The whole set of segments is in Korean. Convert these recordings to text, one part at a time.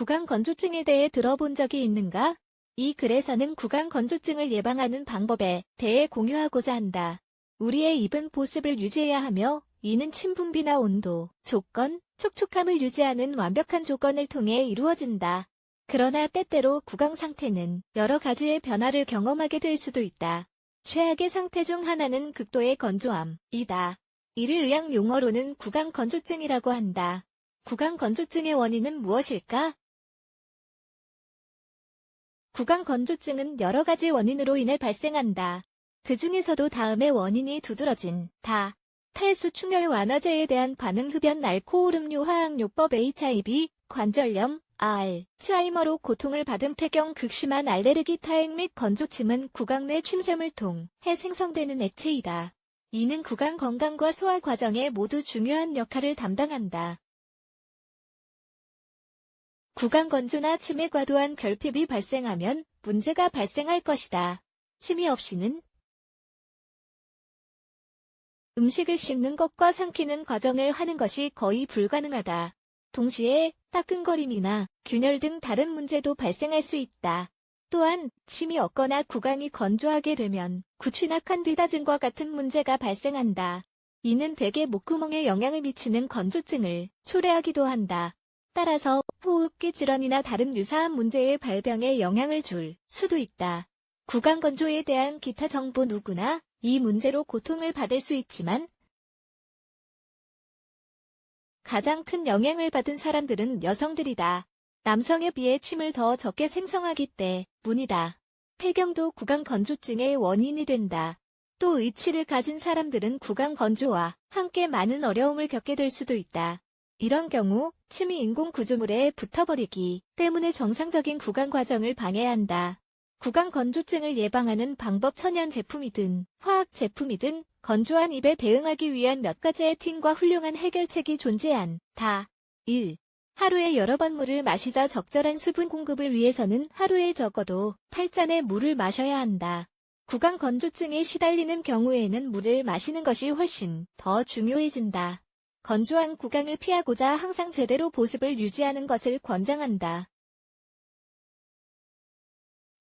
구강건조증에 대해 들어본 적이 있는가? 이 글에서는 구강건조증을 예방하는 방법에 대해 공유하고자 한다. 우리의 입은 보습을 유지해야 하며 이는 침 분비나 온도, 조건, 촉촉함을 유지하는 완벽한 조건을 통해 이루어진다. 그러나 때때로 구강 상태는 여러 가지의 변화를 경험하게 될 수도 있다. 최악의 상태 중 하나는 극도의 건조함이다. 이를 의학 용어로는 구강건조증이라고 한다. 구강건조증의 원인은 무엇일까? 구강건조증은 여러 가지 원인으로 인해 발생한다. 그 중에서도 다음의 원인이 두드러진 탈수 충혈 완화제에 대한 반응 흡연 알코올 음료 화학요법 HIV, 관절염, 알츠하이머로 고통을 받은 폐경 극심한 알레르기 타액 및 건조침은 구강 내 침샘을 통해 생성되는 액체이다. 이는 구강 건강과 소화 과정에 모두 중요한 역할을 담당한다. 구강 건조나 침에 과도한 결핍이 발생하면 문제가 발생할 것이다. 침이 없이는 음식을 씹는 것과 삼키는 과정을 하는 것이 거의 불가능하다. 동시에 따끔거림이나 균열 등 다른 문제도 발생할 수 있다. 또한 침이 없거나 구강이 건조하게 되면 구취나 칸디다 증과 같은 문제가 발생한다. 이는 대개 목구멍에 영향을 미치는 건조증을 초래하기도 한다. 따라서 호흡기 질환이나 다른 유사한 문제의 발병에 영향을 줄 수도 있다. 구강 건조에 대한 기타 정보 누구나 이 문제로 고통을 받을 수 있지만 가장 큰 영향을 받은 사람들은 여성들이다. 남성에 비해 침을 더 적게 생성하기 때문이다. 폐경도 구강 건조증의 원인이 된다. 또 의치를 가진 사람들은 구강 건조와 함께 많은 어려움을 겪게 될 수도 있다. 이런 경우 침이 인공 구조물에 붙어버리기 때문에 정상적인 구강 과정을 방해한다. 구강 건조증을 예방하는 방법 천연 제품이든 화학 제품이든 건조한 입에 대응하기 위한 몇 가지의 팁과 훌륭한 해결책이 존재한다. 1. 하루에 여러 번 물을 마시자. 적절한 수분 공급을 위해서는 하루에 적어도 8잔의 물을 마셔야 한다. 구강 건조증에 시달리는 경우에는 물을 마시는 것이 훨씬 더 중요해진다. 건조한 구강을 피하고자 항상 제대로 보습을 유지하는 것을 권장한다.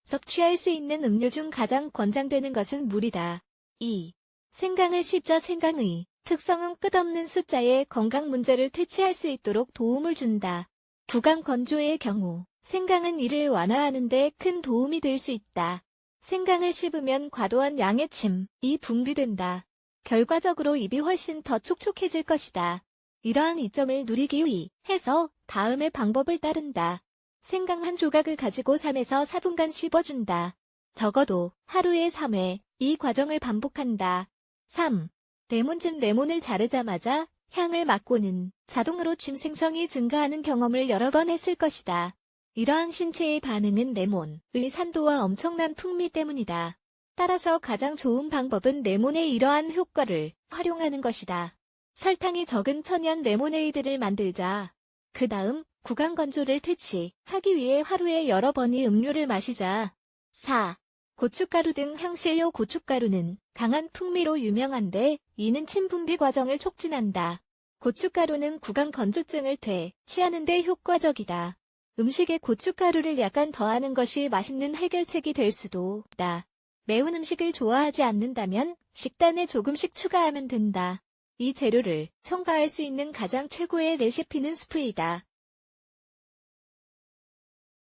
섭취할 수 있는 음료 중 가장 권장되는 것은 물이다. 2. 생강을 씹자. 생강의 특성은 끝없는 숫자의 건강 문제를 퇴치할 수 있도록 도움을 준다. 구강 건조의 경우 생강은 이를 완화하는 데 큰 도움이 될 수 있다. 생강을 씹으면 과도한 양의 침이 분비된다. 결과적으로 입이 훨씬 더 촉촉해질 것이다. 이러한 이점을 누리기 위해서 다음의 방법을 따른다. 생강 한 조각을 가지고 3에서 4분간 씹어준다. 적어도 하루에 3회 이 과정을 반복한다. 3. 레몬즙. 레몬을 자르자마자 향을 맡고는 자동으로 침 생성이 증가하는 경험을 여러 번 했을 것이다. 이러한 신체의 반응은 레몬의 산도와 엄청난 풍미 때문이다. 따라서 가장 좋은 방법은 레몬의 이러한 효과를 활용하는 것이다. 설탕이 적은 천연 레모네이드를 만들자. 그 다음 구강 건조를 퇴치하기 위해 하루에 여러 번의 음료를 마시자. 4. 고춧가루 등 향신료. 고춧가루는 강한 풍미로 유명한데 이는 침 분비 과정을 촉진한다. 고춧가루는 구강 건조증을 퇴치하는 데 효과적이다. 음식에 고춧가루를 약간 더하는 것이 맛있는 해결책이 될 수도 있다. 매운 음식을 좋아하지 않는다면 식단에 조금씩 추가하면 된다. 이 재료를 첨가할 수 있는 가장 최고의 레시피는 스프이다.